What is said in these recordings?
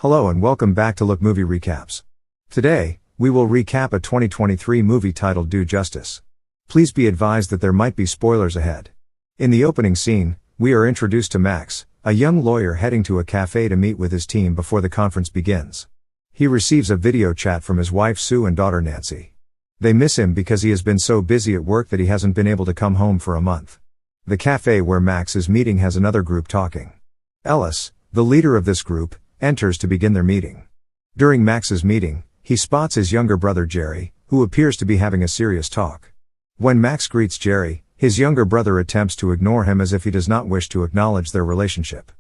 Hello and welcome back to Look Movie Recaps. Today, we will recap a 2023 movie titled Due Justice. Please be advised that there might be spoilers ahead. In the opening scene, we are introduced to Max, a young lawyer heading to a cafe to meet with his team before the conference begins. He receives a video chat from his wife Sue and daughter Nancy. They miss him because he has been so busy at work that he hasn't been able to come home for a month. The cafe where Max is meeting has another group talking. Ellis, the leader of this group, enters to begin their meeting. During Max's meeting, he spots his younger brother Jerry, who appears to be having a serious talk. When Max greets Jerry, his younger brother attempts to ignore him as if he does not wish to acknowledge their relationship.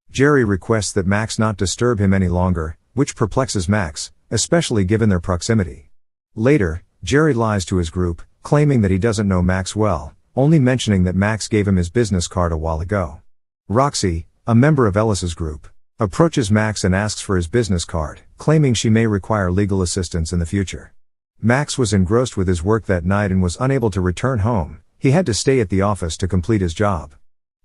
Jerry requests that Max not disturb him any longer, which perplexes Max, especially given their proximity. Later, Jerry lies to his group, claiming that he doesn't know Max well, only mentioning that Max gave him his business card a while ago. Roxy, a member of Ellis's group, approaches Max and asks for his business card, claiming she may require legal assistance in the future. Max was engrossed with his work that night and was unable to return home. He had to stay at the office to complete his job.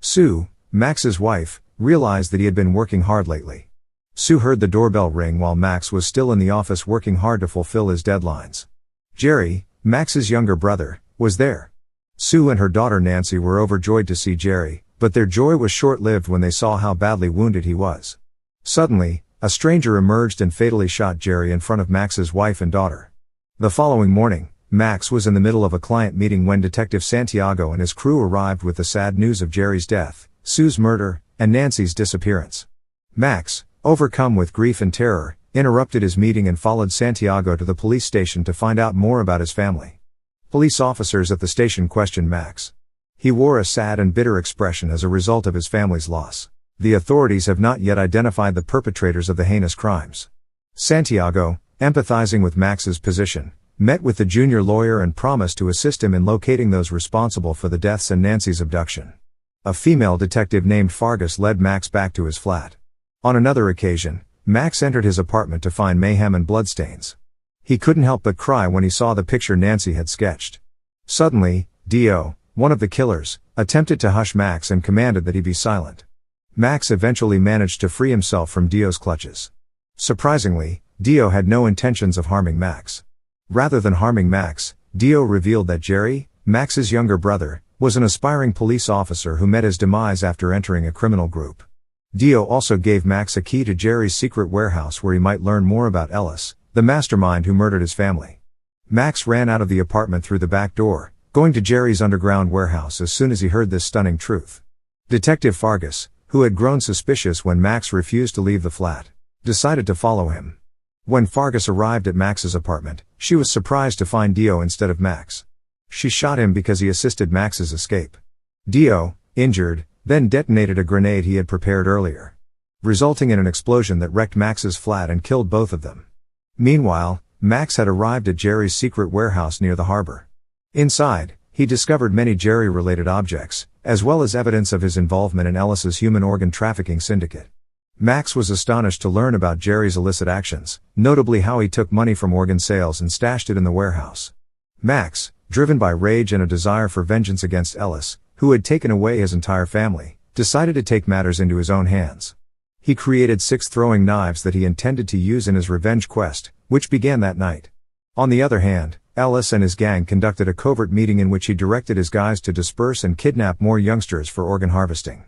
Sue, Max's wife, realized that he had been working hard lately. Sue heard the doorbell ring while Max was still in the office working hard to fulfill his deadlines. Jerry, Max's younger brother, was there. Sue and her daughter Nancy were overjoyed to see Jerry, but their joy was short-lived when they saw how badly wounded he was. Suddenly, a stranger emerged and fatally shot Jerry in front of Max's wife and daughter. The following morning, Max was in the middle of a client meeting when Detective Santiago and his crew arrived with the sad news of Jerry's death, Sue's murder, and Nancy's disappearance. Max, overcome with grief and terror, interrupted his meeting and followed Santiago to the police station to find out more about his family. Police officers at the station questioned Max. He wore a sad and bitter expression as a result of his family's loss. The authorities have not yet identified the perpetrators of the heinous crimes. Santiago, empathizing with Max's position, met with the junior lawyer and promised to assist him in locating those responsible for the deaths and Nancy's abduction. A female detective named Fargus led Max back to his flat. On another occasion, Max entered his apartment to find mayhem and bloodstains. He couldn't help but cry when he saw the picture Nancy had sketched. Suddenly, Dio, one of the killers, attempted to hush Max and commanded that he be silent. Max eventually managed to free himself from Dio's clutches. Surprisingly, Dio had no intentions of harming Max. Rather than harming Max, Dio revealed that Jerry, Max's younger brother, was an aspiring police officer who met his demise after entering a criminal group. Dio also gave Max a key to Jerry's secret warehouse where he might learn more about Ellis, the mastermind who murdered his family. Max ran out of the apartment through the back door, going to Jerry's underground warehouse as soon as he heard this stunning truth. Detective Fargus, who had grown suspicious when Max refused to leave the flat, decided to follow him. When Fargus arrived at Max's apartment, she was surprised to find Dio instead of Max. She shot him because he assisted Max's escape. Dio, injured, then detonated a grenade he had prepared earlier, resulting in an explosion that wrecked Max's flat and killed both of them. Meanwhile, Max had arrived at Jerry's secret warehouse near the harbor. Inside, he discovered many Jerry-related objects, as well as evidence of his involvement in Ellis's human organ trafficking syndicate. Max was astonished to learn about Jerry's illicit actions, notably how he took money from organ sales and stashed it in the warehouse. Max, driven by rage and a desire for vengeance against Ellis, who had taken away his entire family, decided to take matters into his own hands. He created 6 throwing knives that he intended to use in his revenge quest, which began that night. On the other hand, Ellis and his gang conducted a covert meeting in which he directed his guys to disperse and kidnap more youngsters for organ harvesting.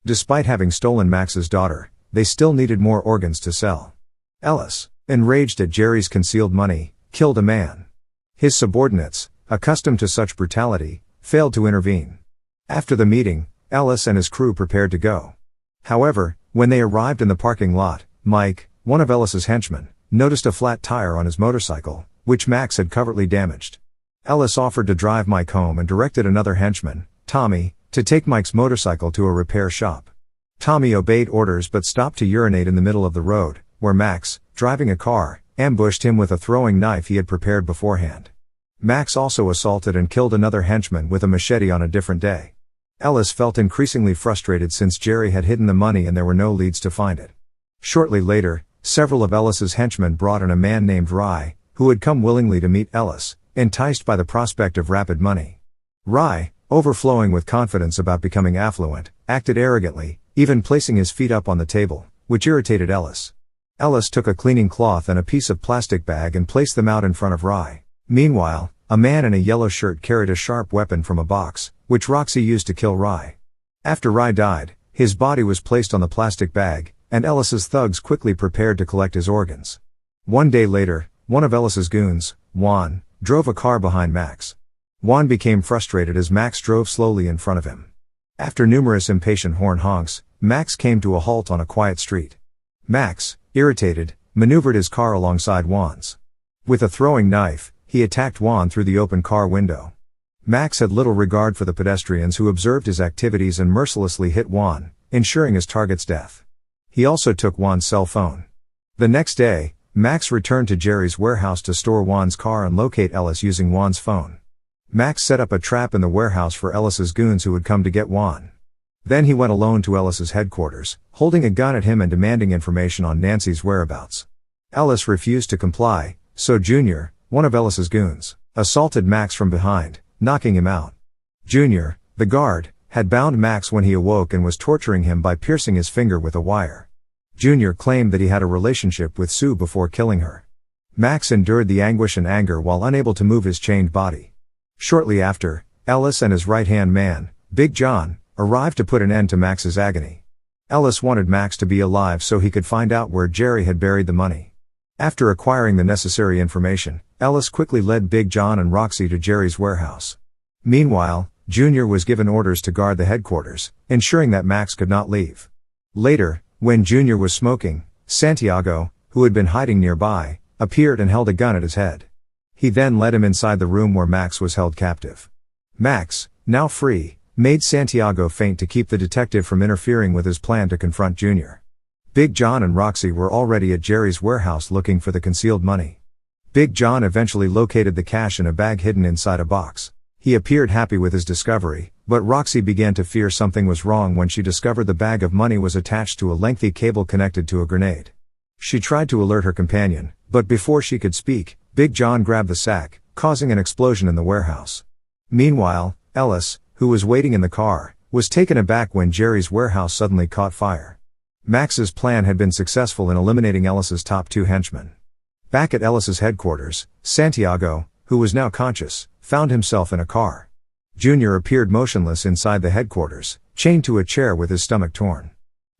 Despite having stolen Max's daughter, they still needed more organs to sell. Ellis, enraged at Jerry's concealed money, killed a man. His subordinates, accustomed to such brutality, failed to intervene. After the meeting, Ellis and his crew prepared to go. However, when they arrived in the parking lot, Mike, one of Ellis's henchmen, noticed a flat tire on his motorcycle, which Max had covertly damaged. Ellis offered to drive Mike home and directed another henchman, Tommy, to take Mike's motorcycle to a repair shop. Tommy obeyed orders but stopped to urinate in the middle of the road, where Max, driving a car, ambushed him with a throwing knife he had prepared beforehand. Max also assaulted and killed another henchman with a machete on a different day. Ellis felt increasingly frustrated since Jerry had hidden the money and there were no leads to find it. Shortly later, several of Ellis's henchmen brought in a man named Rye, who had come willingly to meet Ellis, enticed by the prospect of rapid money. Rye, overflowing with confidence about becoming affluent, acted arrogantly, even placing his feet up on the table, which irritated Ellis. Ellis took a cleaning cloth and a piece of plastic bag and placed them out in front of Rye. Meanwhile, a man in a yellow shirt carried a sharp weapon from a box, which Roxy used to kill Rye. After Rye died, his body was placed on the plastic bag, and Ellis's thugs quickly prepared to collect his organs. One day later, one of Ellis's goons, Juan, drove a car behind Max. Juan became frustrated as Max drove slowly in front of him. After numerous impatient horn honks, Max came to a halt on a quiet street. Max, irritated, maneuvered his car alongside Juan's. With a throwing knife, he attacked Juan through the open car window. Max had little regard for the pedestrians who observed his activities and mercilessly hit Juan, ensuring his target's death. He also took Juan's cell phone. The next day, Max returned to Jerry's warehouse to store Juan's car and locate Ellis using Juan's phone. Max set up a trap in the warehouse for Ellis's goons who would come to get Juan. Then he went alone to Ellis's headquarters, holding a gun at him and demanding information on Nancy's whereabouts. Ellis refused to comply, so Junior, one of Ellis's goons, assaulted Max from behind, knocking him out. Junior, the guard, had bound Max when he awoke and was torturing him by piercing his finger with a wire. Junior claimed that he had a relationship with Sue before killing her. Max endured the anguish and anger while unable to move his chained body. Shortly after, Ellis and his right-hand man, Big John, arrived to put an end to Max's agony. Ellis wanted Max to be alive so he could find out where Jerry had buried the money. After acquiring the necessary information, Ellis quickly led Big John and Roxy to Jerry's warehouse. Meanwhile, Junior was given orders to guard the headquarters, ensuring that Max could not leave. Later, when Junior was smoking, Santiago, who had been hiding nearby, appeared and held a gun at his head. He then led him inside the room where Max was held captive. Max, now free, made Santiago faint to keep the detective from interfering with his plan to confront Junior. Big John and Roxy were already at Jerry's warehouse looking for the concealed money. Big John eventually located the cash in a bag hidden inside a box. He appeared happy with his discovery, but Roxy began to fear something was wrong when she discovered the bag of money was attached to a lengthy cable connected to a grenade. She tried to alert her companion, but before she could speak, Big John grabbed the sack, causing an explosion in the warehouse. Meanwhile, Ellis, who was waiting in the car, was taken aback when Jerry's warehouse suddenly caught fire. Max's plan had been successful in eliminating Ellis's top two henchmen. Back at Ellis's headquarters, Santiago, who was now conscious, found himself in a car. Junior appeared motionless inside the headquarters, chained to a chair with his stomach torn.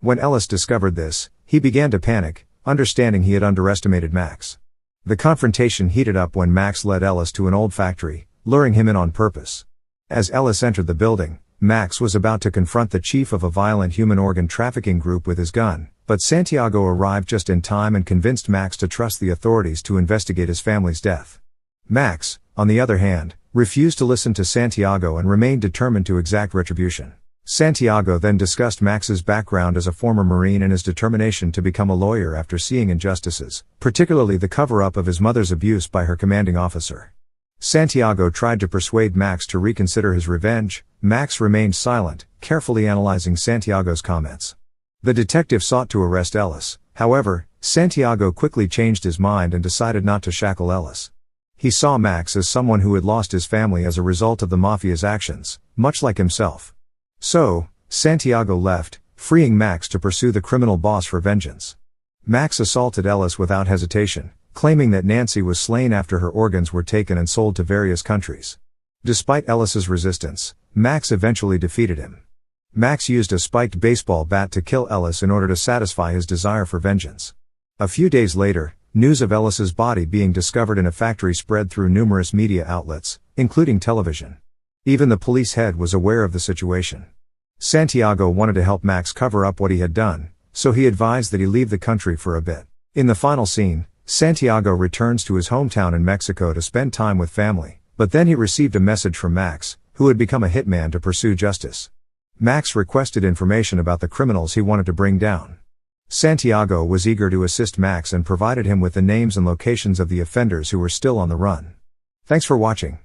When Ellis discovered this, he began to panic, understanding he had underestimated Max. The confrontation heated up when Max led Ellis to an old factory, luring him in on purpose. As Ellis entered the building, Max was about to confront the chief of a violent human organ trafficking group with his gun, but Santiago arrived just in time and convinced Max to trust the authorities to investigate his family's death. Max, on the other hand, refused to listen to Santiago and remained determined to exact retribution. Santiago then discussed Max's background as a former Marine and his determination to become a lawyer after seeing injustices, particularly the cover-up of his mother's abuse by her commanding officer. Santiago tried to persuade Max to reconsider his revenge. Max remained silent, carefully analyzing Santiago's comments. The detective sought to arrest Ellis. However, Santiago quickly changed his mind and decided not to shackle Ellis. He saw Max as someone who had lost his family as a result of the mafia's actions, much like himself. So, Santiago left, freeing Max to pursue the criminal boss for vengeance. Max assaulted Ellis without hesitation, claiming that Nancy was slain after her organs were taken and sold to various countries. Despite Ellis's resistance, Max eventually defeated him. Max used a spiked baseball bat to kill Ellis in order to satisfy his desire for vengeance. A few days later, news of Ellis's body being discovered in a factory spread through numerous media outlets, including television. Even the police head was aware of the situation. Santiago wanted to help Max cover up what he had done, so he advised that he leave the country for a bit. In the final scene, Santiago returns to his hometown in Mexico to spend time with family, but then he received a message from Max, who had become a hitman to pursue justice. Max requested information about the criminals he wanted to bring down. Santiago was eager to assist Max and provided him with the names and locations of the offenders who were still on the run. Thanks for watching.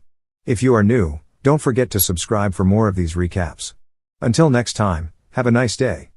If you are new, don't forget to subscribe for more of these recaps. Until next time, have a nice day.